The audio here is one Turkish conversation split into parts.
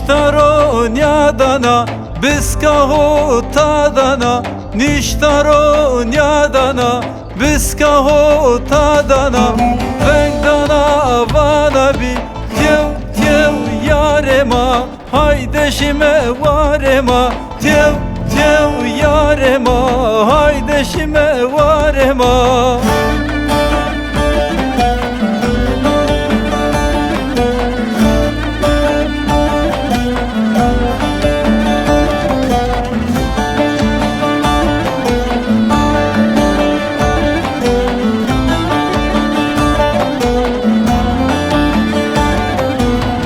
Nishtaro nyadana biskaho tadana, nishtaro nyadana biskaho tadana, vengdana avana bi tyev tyev yarema, haydeşime varema, tyev tyev yarema, haydeşime varema.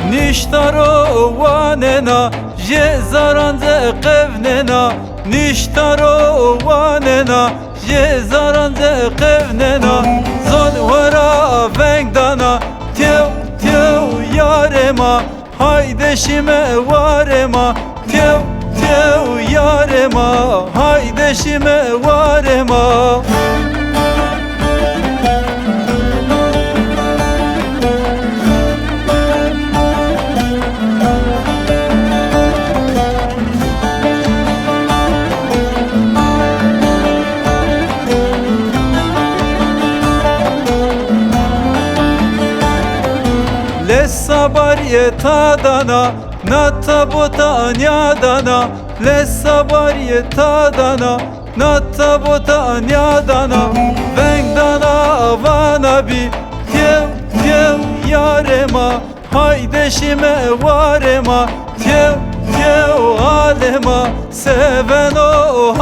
Nishtaro vanena, je zaranze qevnena, nishtaro vanena, je zaranze qevnena, zon vara vengdana, tyev tyev yarema, haydeşime varema, tyev tyev yarema, haydeşime varema. Lessa barye tadana, natta bota nyadana, lessa barye tadana, natta bota nyadana, vengdana avana bi tyev tyev yarema, haydeşime varema, tyev tyev alema, seven o